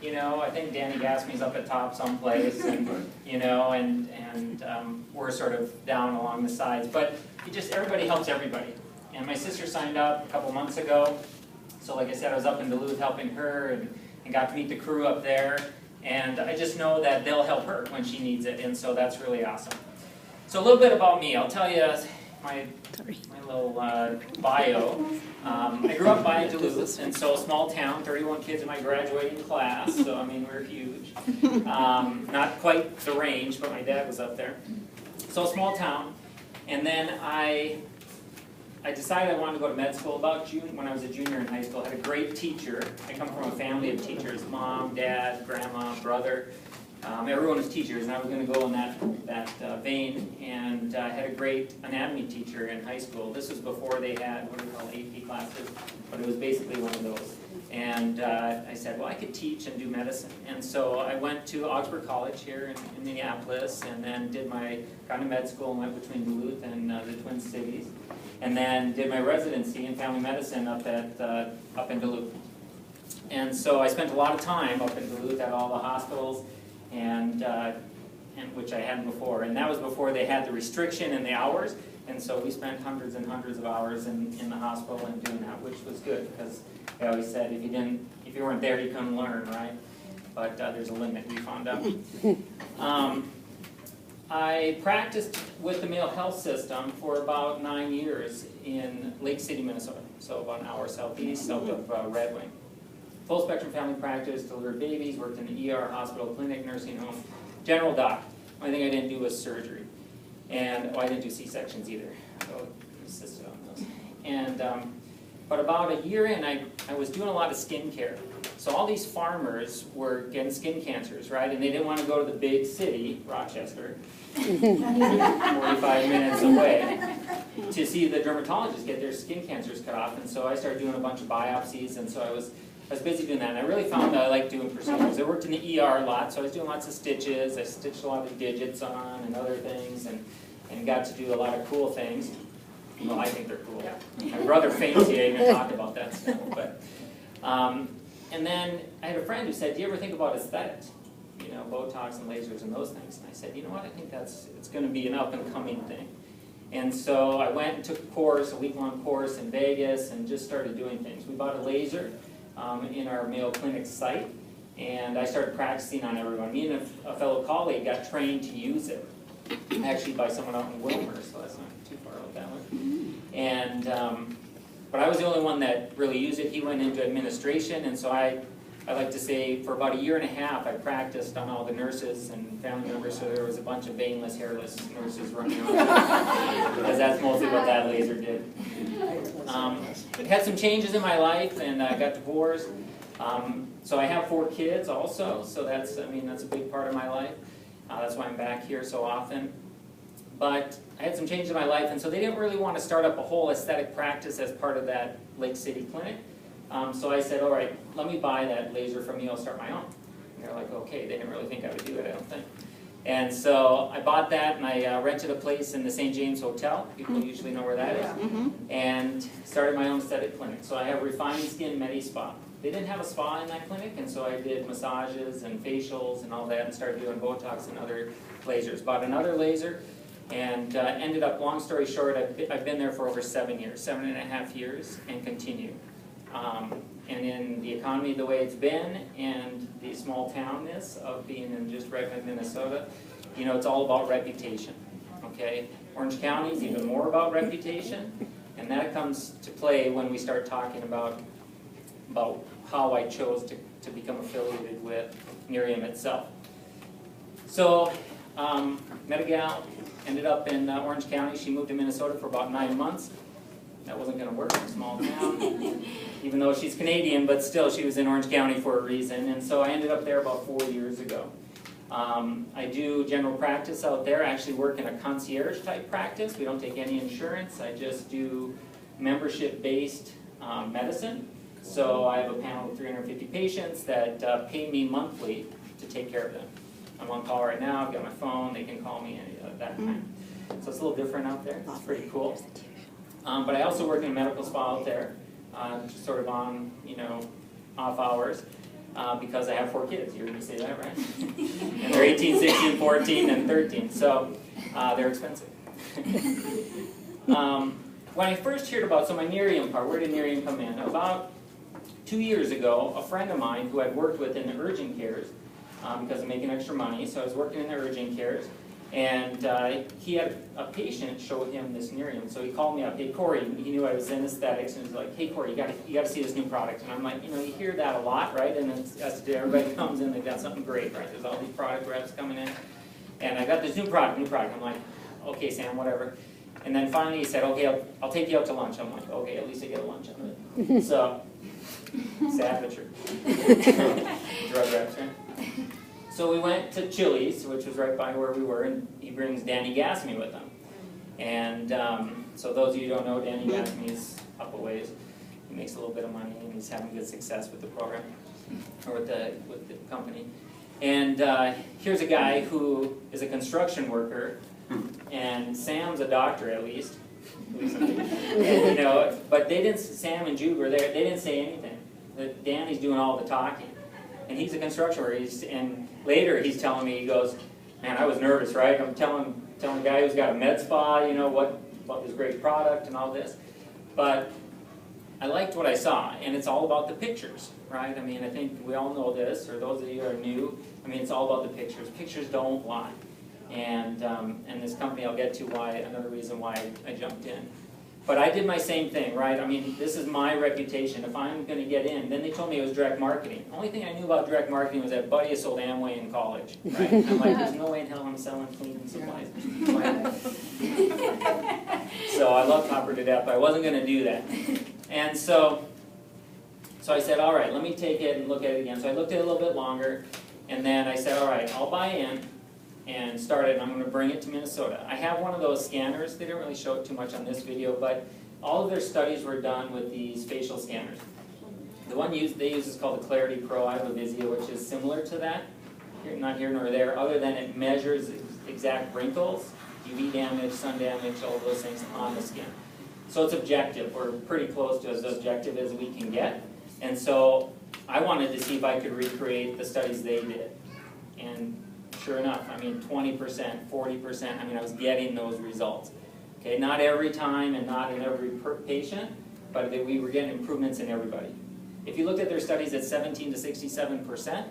You know, I think Danny Gaspy's up at top someplace, and you know, and we're sort of down along the sides. But everybody helps everybody. And my sister signed up a couple months ago. So like I said, I was up in Duluth helping her and got to meet the crew up there. And I just know that they'll help her when she needs it, and so that's really awesome. So a little bit about me. I'll tell you my little bio. I grew up by Duluth, and so small town, 31 kids in my graduating class, so I mean, we're huge. Not quite the range, but my dad was up there. So small town, and then I decided I wanted to go to med school about June when I was a junior in high school. I had a great teacher. I come from a family of teachers, mom, dad, grandma, brother. Everyone was teachers, and I was going to go in that vein. And I had a great anatomy teacher in high school. This was before they had what we call AP classes, but it was basically one of those. And I said, well, I could teach and do medicine. And so I went to Augsburg College here in Minneapolis, and then got into med school and went between Duluth and the Twin Cities. And then did my residency in family medicine up in Duluth. And so I spent a lot of time up in Duluth at all the hospitals, and which I hadn't before. And that was before they had the restriction in the hours. And so we spent hundreds and hundreds of hours in the hospital and doing that, which was good, because they always said if you weren't there, you couldn't learn, right? But there's a limit, we found out. I practiced with the Mayo Health System for about 9 years in Lake City, Minnesota, so about an hour southeast of Red Wing. Full spectrum family practice, delivered babies, worked in the ER, hospital, clinic, nursing home, general doc. The only thing I didn't do was surgery. And I didn't do C-sections either, so I assisted on those. And, but about a year in, I was doing a lot of skin care. So all these farmers were getting skin cancers, right? And they didn't want to go to the big city, Rochester, 45 minutes away, to see the dermatologist get their skin cancers cut off. And so I started doing a bunch of biopsies, and so I was busy doing that. And I really found that I liked doing procedures. I worked in the ER a lot, so I was doing lots of stitches. I stitched a lot of digits on and other things, and got to do a lot of cool things. Well, I think they're cool. My brother faints here, I even talk about that stuff. But, and then I had a friend who said, do you ever think about aesthetics? You know, Botox and lasers and those things. And I said, you know what, I think it's going to be an up-and-coming thing. And so I went and took a course, a week-long course in Vegas, and just started doing things. We bought a laser in our Mayo Clinic site, and I started practicing on everyone. Me and a fellow colleague got trained to use it, actually by someone out in Wilmer, so that's not too far out that way. And but I was the only one that really used it. He went into administration, and so I like to say for about a year and a half I practiced on all the nurses and family members, so there was a bunch of veinless, hairless nurses running around, because that's mostly what that laser did. Had some changes in my life, and I got divorced. So I have 4 kids also, so that's a big part of my life. That's why I'm back here so often. But I had some changes in my life, and so they didn't really want to start up a whole aesthetic practice as part of that Lake City clinic. So I said, all right, let me buy that laser from you, I'll start my own. And they're like, okay, they didn't really think I would do it, I don't think. And so I bought that, and I rented a place in the St. James Hotel. People usually know where that is. And started my own aesthetic clinic. So I have Refined Skin Medi Spa. They didn't have a spa in that clinic, and so I did massages and facials and all that, and started doing Botox and other lasers. Bought another laser, and ended up, long story short, I've been there for over 7 years, 7.5 years, and continue. And in the economy the way it's been, and the small townness of being in just Red Wing, Minnesota, you know, it's all about reputation, okay? Orange County is even more about reputation, and that comes to play when we start talking about how I chose to become affiliated with Nerium itself. So, met a gal, ended up in Orange County. She moved to Minnesota for about 9 months. That wasn't going to work in a small town, even though she's Canadian, but still she was in Orange County for a reason. And so I ended up there about 4 years ago. I do general practice out there. I actually work in a concierge type practice. We don't take any insurance. I just do membership-based medicine. So I have a panel of 350 patients that pay me monthly to take care of them. I'm on call right now. I've got my phone. They can call me at that time. So it's a little different out there. It's pretty cool. But I also work in a medical spa out there, just sort of on, off hours. because I have 4 kids. You heard me say that, right? And they're 18, 16, 14, and 13, so they're expensive. When I first heard about, so my Nerium part, where did Nerium come in? About 2 years ago, a friend of mine who I'd worked with in the urgent cares, because I'm making extra money, so I was working in the urgent cares, and he had a patient show him this Nerium. So he called me up, hey Kory, he knew I was in aesthetics, and he was like, hey Kory, you got to see this new product. And I'm like, you know, you hear that a lot, right? And it's, everybody comes in, they've got something great, right? There's all these product reps coming in, and I got this new product. I'm like, okay Sam, whatever. And then finally he said, okay, I'll take you out to lunch. I'm like, okay, at least I get a lunch on it. So, sad but true. Drug reps, right? So we went to Chili's, which was right by where we were, and he brings Danny Gasme with him. And so those of you who don't know, Danny Gasme is up a ways. He makes a little bit of money, and he's having good success with the program, or with the company. And here's a guy who is a construction worker, and Sam's a doctor at least. And, you know, but they didn't. Sam and Jude were there. They didn't say anything. Danny's doing all the talking, and he's a construction worker. And later he's telling me, he goes, "Man, I was nervous, right? I'm telling a guy who's got a med spa, you know, what this great product and all this, but I liked what I saw, and it's all about the pictures, right? I mean, I think we all know this, or those of you who are new. I mean, it's all about the pictures. Pictures don't lie." And this company, I'll get to another reason why I jumped in. But I did my same thing, right? I mean, this is my reputation. If I'm going to get in, then they told me it was direct marketing. The only thing I knew about direct marketing was that buddy sold Amway in college, right? And I'm like, there's no way in hell I'm selling cleaning supplies. So I love copper to death, but I wasn't going to do that. And so I said, all right, let me take it and look at it again. So I looked at it a little bit longer, and then I said, all right, I'll buy in and start it, and I'm going to bring it to Minnesota. I have one of those scanners. They didn't really show it too much on this video, but all of their studies were done with these facial scanners. The one they use is called the Clarity Pro. I have a Vizio, which is similar to that. Not here nor there, other than it measures exact wrinkles, UV damage, sun damage, all of those things on the skin. So it's objective. We're pretty close to as objective as we can get. And so I wanted to see if I could recreate the studies they did. And sure enough, I mean 20%, 40%, I mean I was getting those results. Okay, not every time and not in every patient, but we were getting improvements in everybody. If you looked at their studies at 17 to 67%,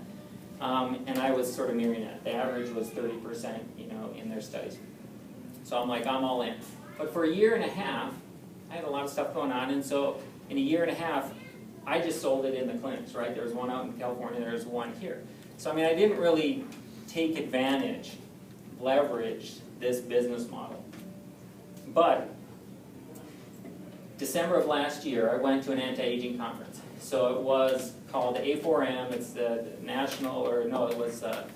and I was sort of mirroring that. The average was 30%, you know, in their studies. So I'm like, I'm all in. But for a year and a half, I had a lot of stuff going on, and so in a year and a half, I just sold it in the clinics, right? There was one out in California, there was one here. So I mean, I didn't really take advantage, leverage this business model. But December of last year, I went to an anti-aging conference. So it was called A4M. It's the national, or no, it was, I don't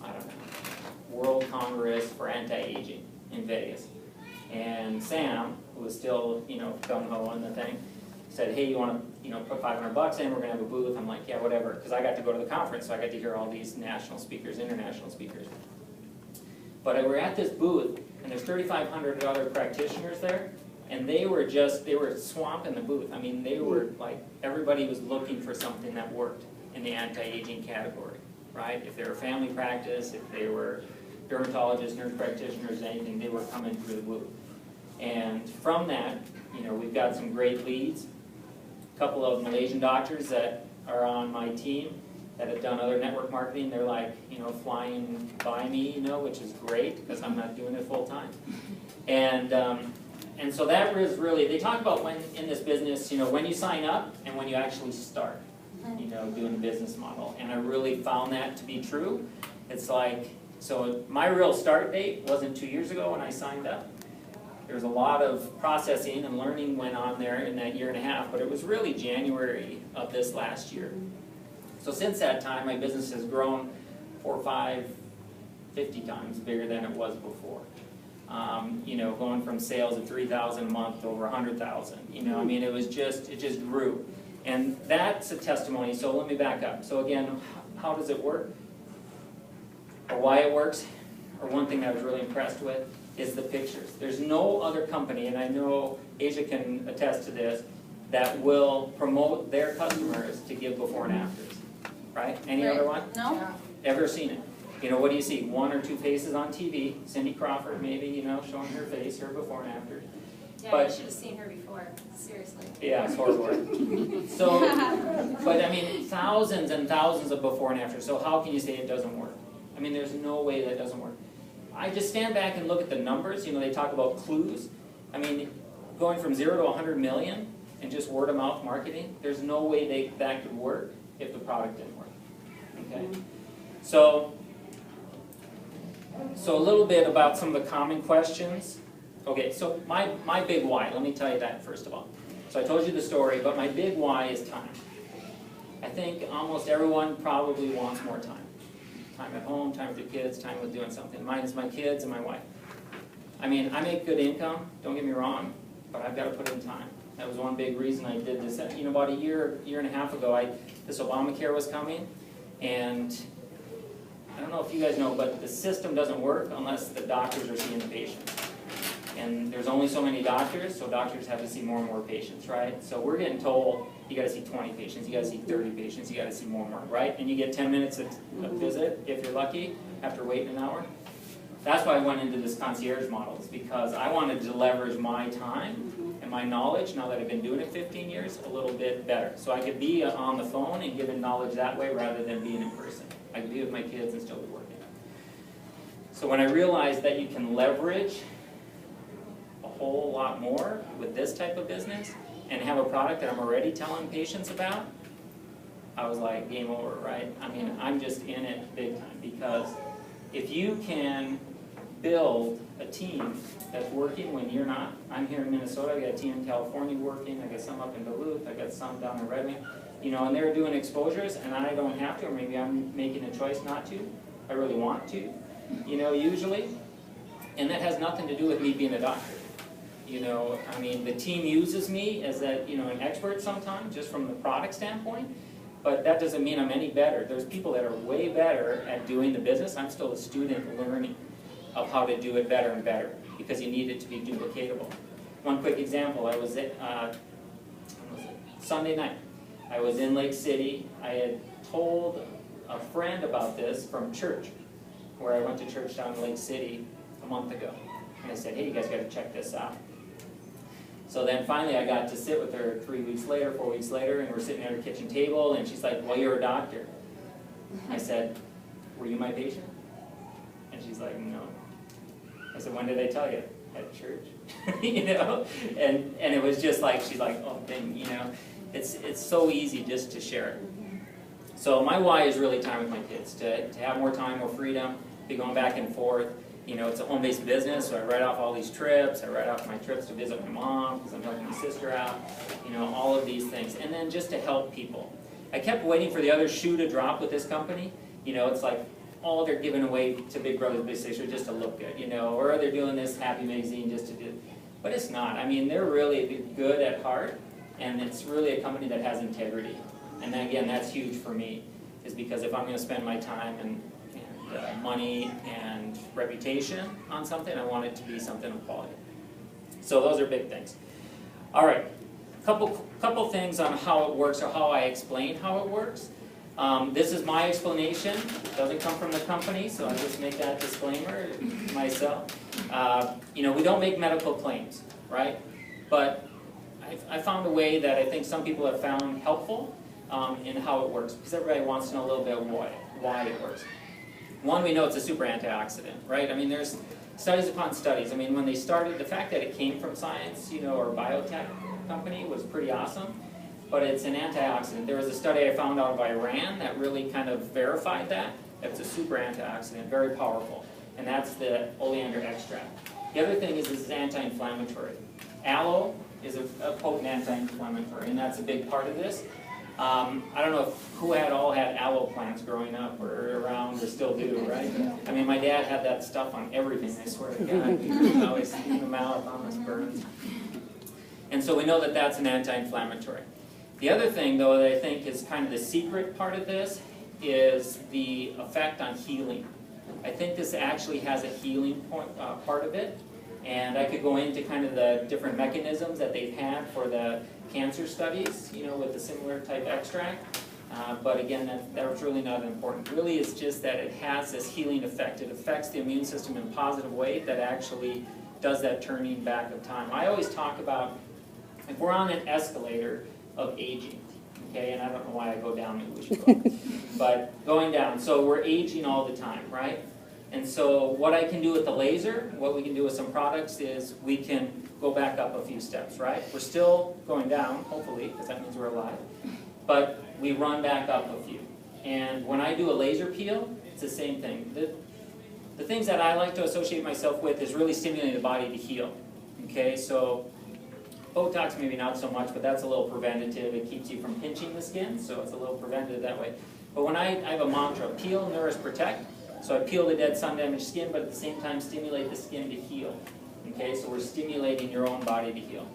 know, World Congress for Anti-Aging in Vegas. And Sam, who was still, you know, gung-ho on the thing, said, hey, you want to, you know, put $500 in, we're going to have a booth. I'm like, yeah, whatever, because I got to go to the conference, so I got to hear all these national speakers, international speakers. But we're at this booth, and there's 3,500 other practitioners there, and they were swamping the booth. I mean, they were like, everybody was looking for something that worked in the anti-aging category, right? If they were family practice, if they were dermatologists, nurse practitioners, anything, they were coming through the booth. And from that, you know, we've got some great leads. A couple of Malaysian doctors that are on my team that have done other network marketing. They're like, you know, flying by me, you know, which is great because I'm not doing it full time. And so that was really, they talk about when in this business, you know, when you sign up and when you actually start, you know, doing the business model. And I really found that to be true. It's like, so my real start date wasn't 2 years ago when I signed up. There was a lot of processing and learning went on there in that year and a half, but it was really January of this last year. So since that time, my business has grown 4, 5, 50 times bigger than it was before. You know, going from sales of 3,000 a month to over 100,000. You know, I mean, it just grew. And that's a testimony. So let me back up. So again, how does it work? Or why it works? Or one thing that I was really impressed with is the pictures. There's no other company, and I know Asia can attest to this, that will promote their customers to give before and afters. right? Any other one? No. Ever seen it? You know, what do you see? One or two faces on TV. Cindy Crawford, maybe, you know, showing her face, her before and after. Yeah, But- you should have seen her before. Seriously. Yeah, it's horrible. So, but I mean, thousands and thousands of before and after. So how can you say it doesn't work? I mean, there's no way that doesn't work. I just stand back and look at the numbers. You know, they talk about clues. I mean, going from 0 to 100 million and just word of mouth marketing, there's no way that could work if the product didn't work. Okay? So a little bit about some of the common questions. Okay, so my big why, let me tell you that first of all. So I told you the story, but my big why is time. I think almost everyone probably wants more time. Time at home, time with your kids, time with doing something. Mine is my kids and my wife. I mean, I make good income, don't get me wrong, but I've got to put in time. That was one big reason I did this. You know, about a year and a half ago, this Obamacare was coming, and I don't know if you guys know, but the system doesn't work unless the doctors are seeing the patients. And there's only so many doctors, so doctors have to see more and more patients, right? So we're getting told, you gotta see 20 patients, you gotta see 30 patients, you gotta see more and more, right? And you get 10 minutes a visit, if you're lucky, after waiting an hour. That's why I went into this concierge model, is because I wanted to leverage my time and my knowledge, now that I've been doing it 15 years, a little bit better. So I could be on the phone and giving knowledge that way rather than being in person. I could be with my kids and still be working. So when I realized that you can leverage a whole lot more with this type of business and have a product that I'm already telling patients about, I was like, game over, right? I mean, I'm just in it big time, because if you can build a team that's working when you're not. I'm here in Minnesota, I got a team in California working, I got some up in Duluth, I got some down in Red Wing, you know, and they're doing exposures and I don't have to, or maybe I'm making a choice not to. I really want to, you know, usually. And that has nothing to do with me being a doctor. You know, I mean, the team uses me as that, you know, an expert sometimes, just from the product standpoint, but that doesn't mean I'm any better. There's people that are way better at doing the business. I'm still a student learning of how to do it better and better, because you need it to be duplicatable. One quick example, I was at, Sunday night. I was in Lake City. I had told a friend about this from church, where I went to church down in Lake City a month ago. And I said, hey, you guys got to check this out. So then finally I got to sit with her 3 weeks later, 4 weeks later, and we're sitting at her kitchen table, and she's like, well, you're a doctor. I said, were you my patient? And she's like, no. I said, when did I tell you? At church. You know? And it was just like, she's like, oh, dang, you know. It's so easy just to share it. So my why is really time with my kids, to have more time, more freedom, be going back and forth. You know, it's a home-based business, so I write off all these trips. I write off my trips to visit my mom because I'm helping my sister out. You know, all of these things. And then just to help people. I kept waiting for the other shoe to drop with this company. You know, it's like, all they're giving away to Big Brother, Big Sister just to look good, you know, or they're doing this Happy Magazine just to do, but it's not. I mean, they're really good at heart, and it's really a company that has integrity. And then, again, that's huge for me, is because if I'm going to spend my time and money and reputation on something, I want it to be something of quality. So those are big things. All right, couple things on how it works, or how I explain how it works. This is my explanation. It doesn't come from the company, so I just make that disclaimer myself. You know, we don't make medical claims, right? But I found a way that I think some people have found helpful in how it works, because everybody wants to know a little bit why it works. One, we know it's a super antioxidant, right? I mean, there's studies upon studies. I mean, when they started, the fact that it came from science, you know, or biotech company was pretty awesome. But it's an antioxidant. There was a study I found out of Iran that really kind of verified that. It's a super antioxidant, very powerful. And that's the oleander extract. The other thing is this is anti-inflammatory. Aloe is a potent anti-inflammatory, and that's a big part of this. I don't know who all had aloe plants growing up or around, or still do, right? I mean, my dad had that stuff on everything, I swear to God. He always in the mouth, on his burns. And so we know that that's an anti-inflammatory. The other thing, though, that I think is kind of the secret part of this is the effect on healing. I think this actually has a healing part of it, and I could go into kind of the different mechanisms that they've had for the cancer studies, you know, with the similar type extract. But again, that was really not important. Really, it's just that it has this healing effect. It affects the immune system in a positive way that actually does that turning back of time. I always talk about, if we're on an escalator of aging, okay, and I don't know why I go down, maybe we should go up, but going down, so we're aging all the time, right? And so what I can do with the laser, what we can do with some products is we can go back up a few steps, right? We're still going down, hopefully, because that means we're alive, but we run back up a few. And when I do a laser peel, it's the same thing. The things that I like to associate myself with is really stimulating the body to heal. Okay, so Botox maybe not so much, but that's a little preventative. It keeps you from pinching the skin, so it's a little preventative that way. But when I have a mantra, peel, nourish, protect. So I peel the dead sun-damaged skin, but at the same time stimulate the skin to heal. Okay, so we're stimulating your own body to heal.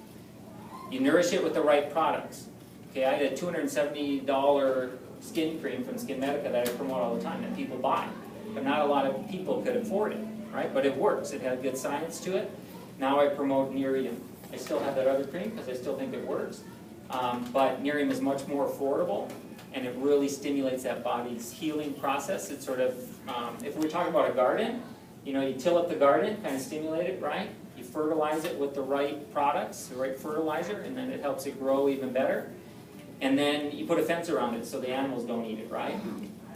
You nourish it with the right products. Okay, I had a $270 skin cream from Skin Medica that I promote all the time that people buy. But not a lot of people could afford it, right? But it works. It has good science to it. Now I promote Nerium. I still have that other cream because I still think it works. But Nerium is much more affordable, and it really stimulates that body's healing process. It's sort of, if we're talking about a garden, you know, you till up the garden, kind of stimulate it, right? You fertilize it with the right products, the right fertilizer, and then it helps it grow even better. And then you put a fence around it so the animals don't eat it, right?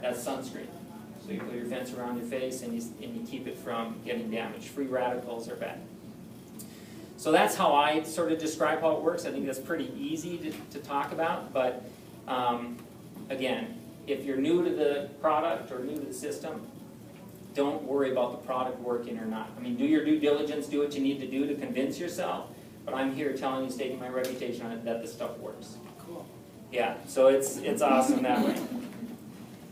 That's sunscreen. So you put your fence around your face and you keep it from getting damaged. Free radicals are bad. So that's how I sort of describe how it works. I think that's pretty easy to talk about. But again, if you're new to the product or new to the system, don't worry about the product working or not. I mean, do your due diligence, do what you need to do to convince yourself. But I'm here telling you, staking my reputation on it, that the stuff works. Cool. Yeah, so it's awesome that way.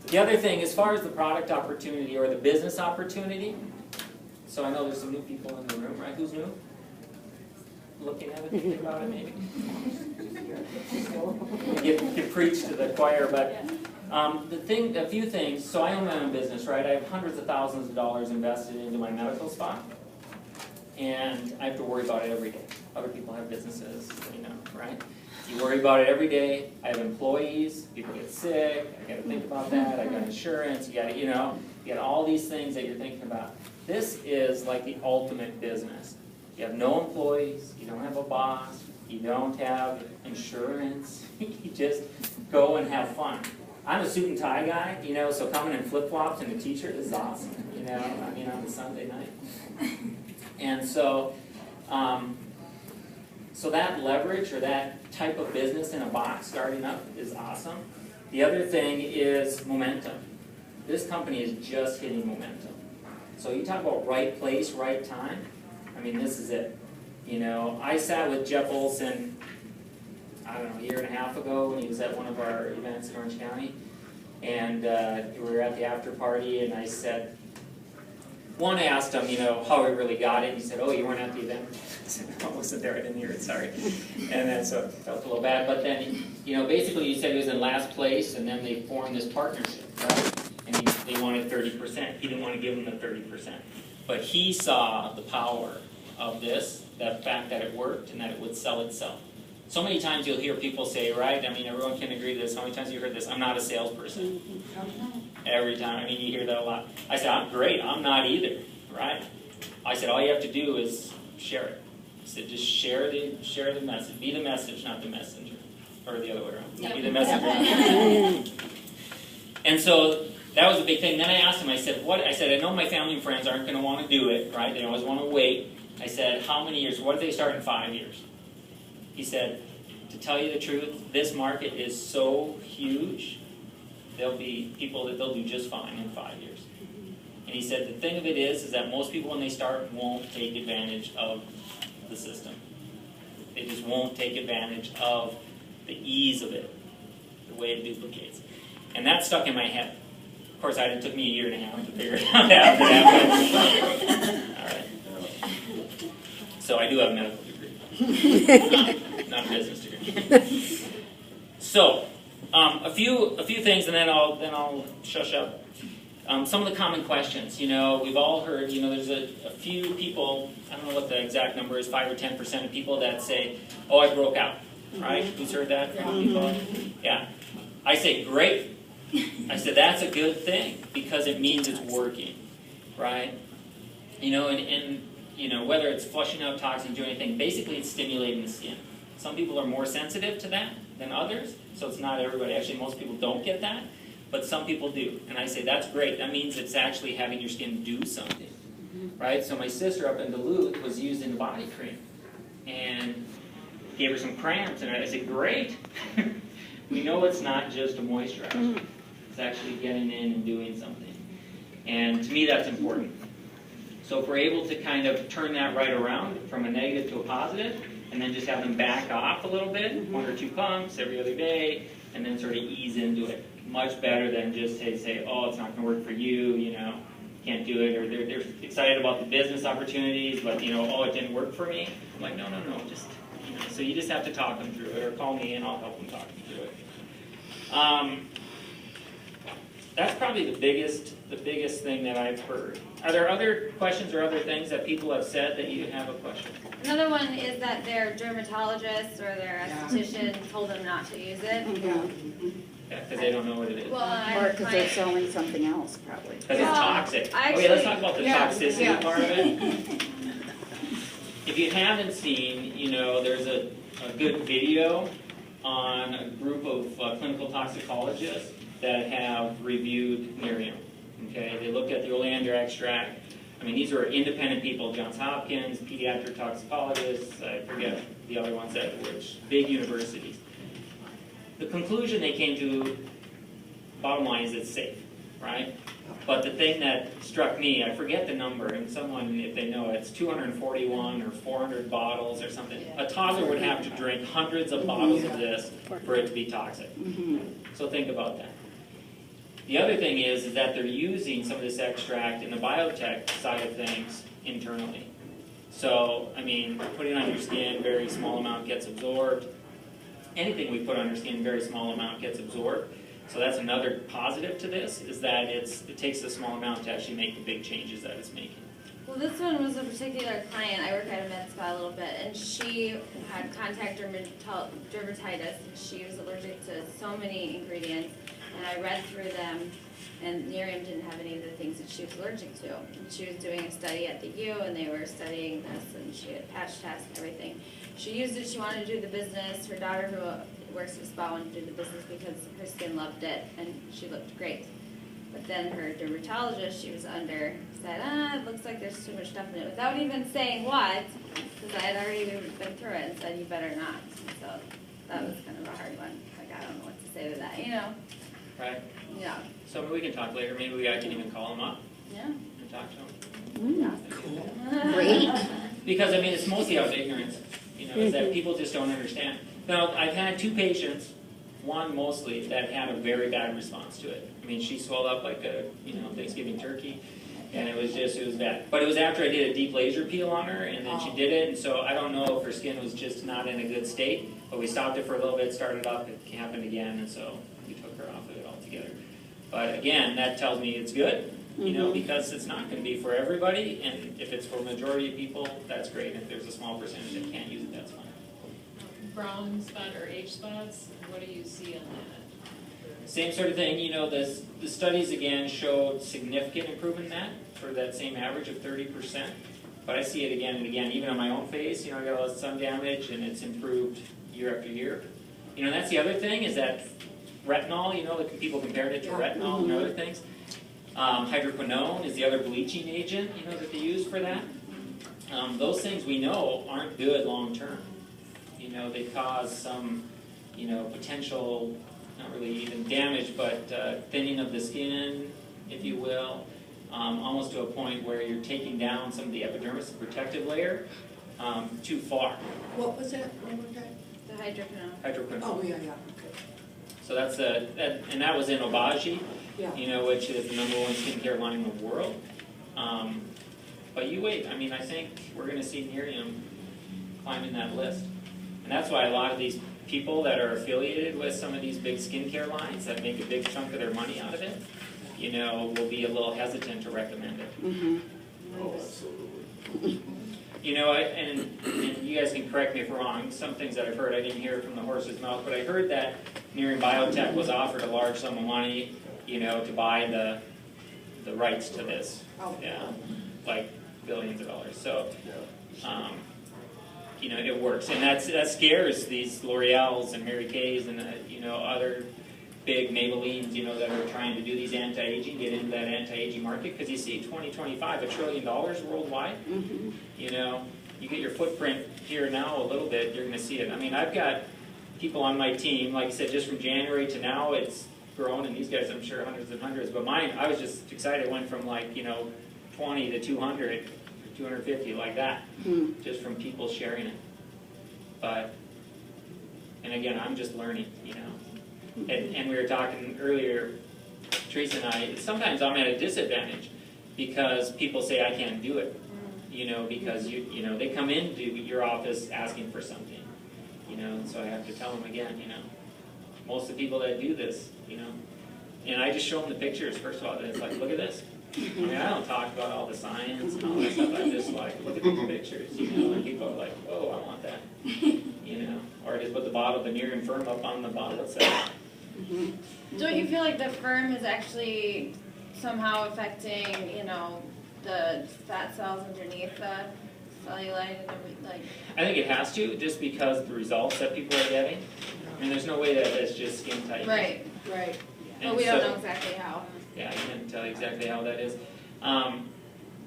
The other thing, as far as the product opportunity or the business opportunity, so I know there's some new people in the room, right? Who's new? Looking at it, thinking about it maybe? Get preached to the choir, but a few things, so I own my own business, right? I have hundreds of thousands of dollars invested into my medical spa, and I have to worry about it every day. Other people have businesses, you know, right? You worry about it every day. I have employees, people get sick, I gotta think about that, I got insurance, you got, you know, you got all these things that you're thinking about. This is like the ultimate business. You have no employees, you don't have a boss, you don't have insurance, you just go and have fun. I'm a suit and tie guy, you know, so coming in flip-flops and a t-shirt is awesome, you know, I mean on a Sunday night. And so, so that leverage or that type of business in a box starting up is awesome. The other thing is momentum. This company is just hitting momentum. So you talk about right place, right time. I mean, this is it. You know, I sat with Jeff Olson, I don't know, a year and a half ago when he was at one of our events in Orange County. And we were at the after party, and I said, I asked him, you know, how he really got it. He said, oh, you weren't at the event? I said, no, I wasn't there, I didn't hear it, sorry. And then so it felt a little bad. But then, you know, basically you said he was in last place, and then they formed this partnership, right? And they wanted 30%. He didn't want to give them the 30%. But he saw the power of this, the fact that it worked and that it would sell itself. So many times you'll hear people say, right, I mean, everyone can agree to this. How many times have you heard this? I'm not a salesperson. Every time. I mean, you hear that a lot. I said, I'm great. I'm not either, right? I said, all you have to do is share it. I said, just share the message. Be the message, not the messenger. Or the other way around. Yep. Be the messenger. And so that was a big thing. Then I asked him, I said, what? I said, I know my family and friends aren't going to want to do it, right? They always want to wait. I said, how many years? What if they start in 5 years? He said, to tell you the truth, this market is so huge, there'll be people that they'll do just fine in 5 years. And he said, the thing of it is that most people when they start won't take advantage of the system. They just won't take advantage of the ease of it, the way it duplicates. And that stuck in my head. Of course, it took me a year and a half to figure it out after that. All right. So I do have a medical degree, not a business degree. So a few things, and then I'll shush up. Some of the common questions. You know, we've all heard. You know, there's a few people. I don't know what the exact number is. 5 or 10% of people that say, "Oh, I broke out." Right? Who's heard that from people? Yeah. I say, great. I said, that's a good thing because it means it's working, right? You know, and you know, whether it's flushing out toxins, doing anything, basically it's stimulating the skin. Some people are more sensitive to that than others, so it's not everybody. Actually, most people don't get that, but some people do. And I say, that's great. That means it's actually having your skin do something, right? So my sister up in Duluth was using the body cream and gave her some cramps, and I said, great. We know it's not just a moisturizer. It's actually getting in and doing something. And to me, that's important. So if we're able to kind of turn that right around from a negative to a positive, and then just have them back off a little bit, 1 or 2 pumps every other day, and then sort of ease into it. Much better than just say, oh, it's not going to work for you, you know, can't do it, or they're excited about the business opportunities, but, you know, oh, it didn't work for me. I'm like, no, just, you know, so you just have to talk them through it, or call me and I'll help them talk them through it. That's probably the biggest thing that I've heard. Are there other questions or other things that people have said that you have a question? Another one is that their dermatologist or their esthetician told them not to use it. Yeah, because they don't know what it is. Well, Or because they're selling something else, probably. Because it's toxic. Actually, let's talk about the toxicity yeah. part of it. If you haven't seen, you know, there's a good video on a group of clinical toxicologists that have reviewed Nerium. Okay, they looked at the oleander extract. I mean, these are independent people, Johns Hopkins, pediatric toxicologists, I forget the other ones at which, big universities. The conclusion they came to, bottom line, is it's safe, right? But the thing that struck me, I forget the number, and someone, if they know, it's 241 or 400 bottles or something. A toddler would have to drink hundreds of bottles of this for it to be toxic. So think about that. The other thing is that they're using some of this extract in the biotech side of things internally. So, I mean, putting it on your skin, very small amount gets absorbed. Anything we put on your skin, very small amount gets absorbed. So that's another positive to this, is that it takes a small amount to actually make the big changes that it's making. Well, this one was a particular client. I work at a med spa a little bit, and she had contact dermatitis, and she was allergic to so many ingredients. And I read through them, and Nerium didn't have any of the things that she was allergic to. And she was doing a study at the U, and they were studying this, and she had patch tests and everything. She used it. She wanted to do the business. Her daughter, who works at a spa, wanted to do the business because her skin loved it, and she looked great. But then her dermatologist she was under said, it looks like there's too much stuff in it, without even saying what, because I had already been through it and said, you better not. So that was kind of a hard one. Like, I don't know what to say to that, you know? Right? Yeah. So maybe we can talk later. Maybe I can even call them up Yeah. and talk to them. Cool. Great. Because, I mean, it's mostly out of ignorance. You know, is that people just don't understand. Now, I've had 2 patients, one mostly, that had a very bad response to it. I mean, she swelled up like a, Thanksgiving turkey, and it was bad. But it was after I did a deep laser peel on her, and then she did it, and so I don't know if her skin was just not in a good state, but we stopped it for a little bit, started up, it happened again, and so we took her off of it altogether. But again, that tells me it's good, because it's not going to be for everybody, and if it's for a majority of people, that's great. If there's a small percentage that can't use it, that's fine. Brown spot or age spots, what do you see on that? Same sort of thing, the studies again showed significant improvement in that for that same average of 30%. But I see it again and again, even on my own face, I got all the sun damage and it's improved year after year. That's the other thing is that retinol, people compared it to retinol and other things. Hydroquinone is the other bleaching agent, that they use for that. Those things we know aren't good long term. They cause some, potential, not really even damage, but thinning of the skin, if you will, almost to a point where you're taking down some of the epidermis, the protective layer, too far. What was that? One more time? The hydroquinone. Hydroquinone. Oh, yeah, okay. So that's and that was in Obagi, Yeah. which is the #1 skincare line in the world. But you wait. I mean, I think we're going to see Nerium climbing that list. And that's why a lot of these people that are affiliated with some of these big skincare lines that make a big chunk of their money out of it, will be a little hesitant to recommend it. Oh, absolutely. And you guys can correct me if I'm wrong. Some things that I've heard, I didn't hear from the horse's mouth, but I heard that Nerium Biotech was offered a large sum of money, to buy the rights to this. Yeah, like billions of dollars. So, it works, and that scares these L'Oreals and Mary Kays and other big Maybellines, that are trying to do these anti-aging, get into that anti-aging market, because you see 2025, $1 trillion worldwide. Mm-hmm. You get your footprint here now a little bit, you're going to see it. I mean, I've got people on my team, like I said, just from January to now, it's grown, and these guys, I'm sure, hundreds and hundreds. But mine, I was just excited. It went from 20 to 200, 250, like that, just from people sharing it. But, and again, I'm just learning, And we were talking earlier, Teresa and I, sometimes I'm at a disadvantage because people say I can't do it, because they come into your office asking for something, and so I have to tell them again, most of the people that do this, and I just show them the pictures, first of all, and it's like, look at this. I mean, I don't talk about all the science and all that stuff, I just look at these pictures, and people are like, whoa, I want that, or just put the bottle, the Nerium firm up on the bottle itself. Don't you feel like the firm is actually somehow affecting, the fat cells underneath the cellulite and everything? I think it has to, just because of the results that people are getting. I mean, there's no way that it's just skin tight. Right. But we don't know exactly how. Yeah, I can't tell you exactly how that is.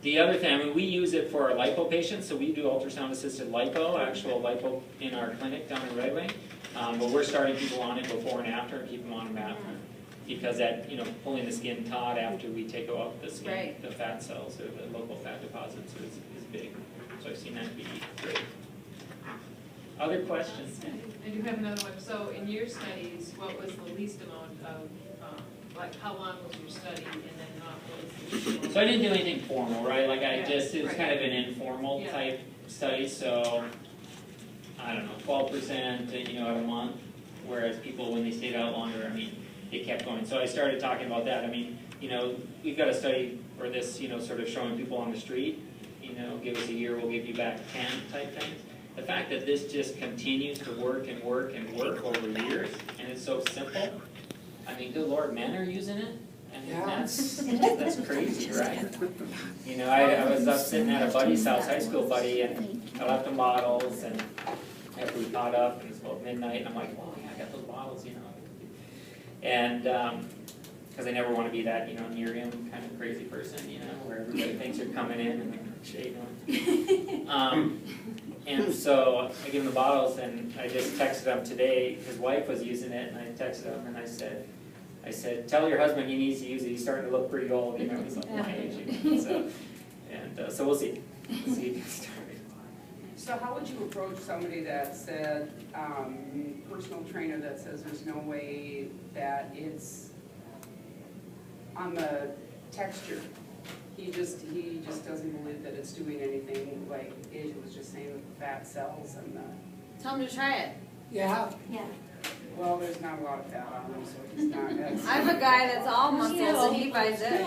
The other thing, I mean, we use it for our lipo patients, so we do ultrasound-assisted lipo, actual lipo in our clinic down in Red Wing. But we're starting people on it before and after, and keep them on them after. Because that, pulling the skin taut after we take out the skin, right. The fat cells or the local fat deposits is big. So I've seen that be great. Other questions? I do have another one. So in your studies, what was the least amount of, how long was your study, and then what was the least amount? So I didn't do anything formal, right? It was kind of an informal type study, so I don't know, 12%, at a month, whereas people, when they stayed out longer, I mean, they kept going. So I started talking about that. I mean, we've got a study for this, sort of showing people on the street, give us a year, we'll give you back 10 type things. The fact that this just continues to work and work and work over years, and it's so simple. I mean, good Lord, men are using it? I mean, that's crazy, right? I was up sitting at a buddy's house, high school buddy, and I left him bottles, and after we caught up, and it was about midnight, and I'm like, well, yeah, I got those bottles, And, because I never want to be that, Nerium kind of crazy person, where everybody thinks you're coming in and shading them. And so I give him the bottles, and I just texted him today. His wife was using it, and I texted him, and I said, tell your husband he needs to use it. He's starting to look pretty old, he's like my age. So we'll see. We'll see if he gets started. So how would you approach somebody that said, personal trainer that says there's no way that it's on the texture? He just doesn't believe that it's doing anything, like Asia was just saying with the fat cells and the... Tell him to try it. Yeah. Well, there's not a lot of fat on them, so he's not... I have a guy that's all muscles and he buys it.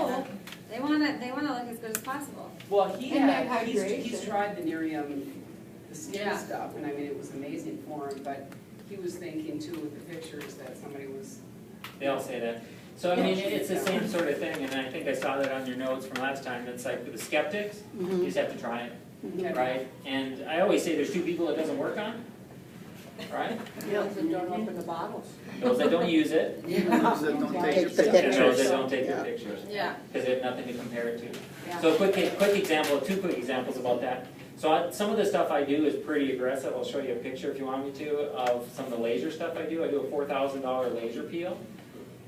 They want to look as good as possible. Well, he's tried the Nerium, the skin stuff, and I mean, it was amazing for him, but he was thinking too with the pictures that somebody was... They all say that. So, I mean, it's the same sort of thing, and I think I saw that on your notes from last time. It's like the skeptics, you just have to try it, right? And I always say there's two people it doesn't work on, right? Those that don't open the bottles. Those that don't use it, Those that don't take Take the your and those that pictures. don't take their pictures. Yeah. Because they have nothing to compare it to. So quick example, two quick examples about that. So some of the stuff I do is pretty aggressive. I'll show you a picture if you want me to of some of the laser stuff I do. I do a $4,000 laser peel.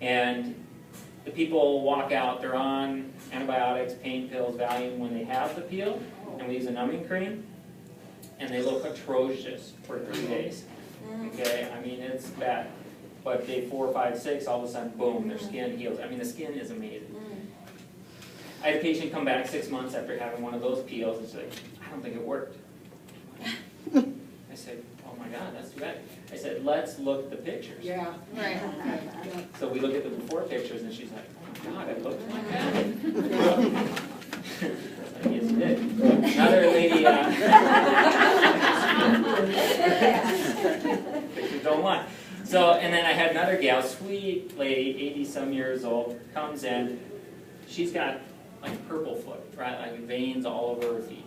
And the people walk out, they're on antibiotics, pain pills, Valium when they have the peel, and we use a numbing cream, and they look atrocious for 3 days. Okay, I mean, it's bad. But day 4, 5, 6, all of a sudden, boom, their skin heals. I mean, the skin is amazing. I had a patient come back 6 months after having one of those peels and say, I don't think it worked. I said, oh my God, that's too bad. I said, let's look at the pictures. Yeah. Right. So we look at the before pictures, and she's like, oh my God, it looks like that. Yes, it did. Another lady, pictures don't lie. So, and and then I had another gal, sweet lady, 80-some years old, comes in. She's got like purple foot, right? Like veins all over her feet.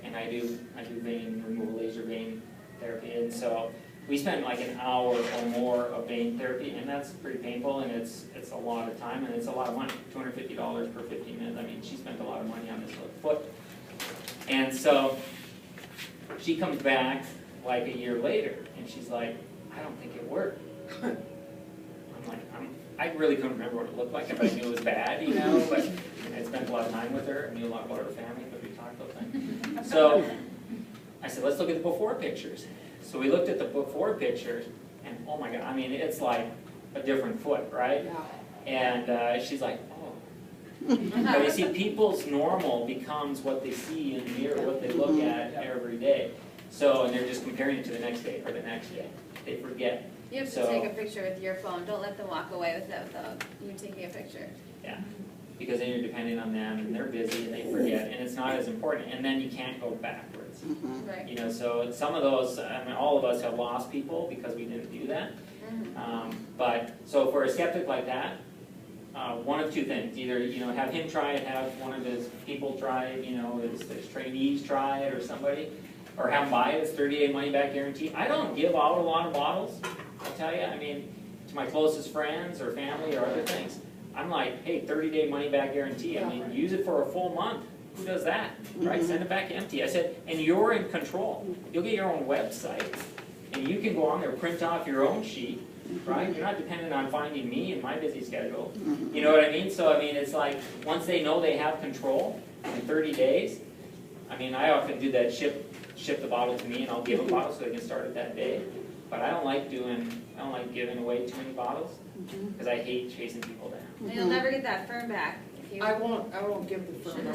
And I do vein removal, laser vein therapy. And so we spend like an hour or more of vein therapy, and that's pretty painful, and it's a lot of time, and it's a lot of money, $250 per 15 minutes. I mean, she spent a lot of money on this little foot. And so she comes back like a year later, and she's like, I don't think it worked. I'm like, I really couldn't remember what it looked like if I knew it was bad, you know, but I spent a lot of time with her. I knew a lot about her family, but we talked about things. So I said, let's look at the before pictures. So we looked at the before pictures, and oh my God, I mean, it's like a different foot, right? And she's like, oh. But you see, people's normal becomes what they see in the mirror, what they look at every day. So, and they're just comparing it to the next day or the next day. They forget. You have to take a picture with your phone. Don't let them walk away with it without you taking a picture. Yeah, because then you're depending on them, and they're busy, and they forget, and it's not as important, and then you can't go backwards. Right. You know, so some of those, I mean, all of us have lost people because we didn't do that. But, so for a skeptic like that, one of two things. Either, you know, have him try it, have one of his people try it, you know, his trainees try it, or somebody, or have him buy it. It's 30-day money-back guarantee. I don't give out a lot of bottles, I'll tell you. I mean, to my closest friends or family or other things, I'm like, hey, 30-day money-back guarantee. I mean, use it for a full month. Who does that, right? Send it back empty. I said, and you're in control. You'll get your own website, and you can go on there, print off your own sheet, right? You're not dependent on finding me in my busy schedule. You know what I mean? So, I mean, it's like, once they know they have control in 30 days, I mean, I often do that, ship the bottle to me, and I'll give a bottle so they can start it that day. But I don't like giving away too many bottles, because I hate chasing people down. And you'll never get that firm back if you. I won't give the firm.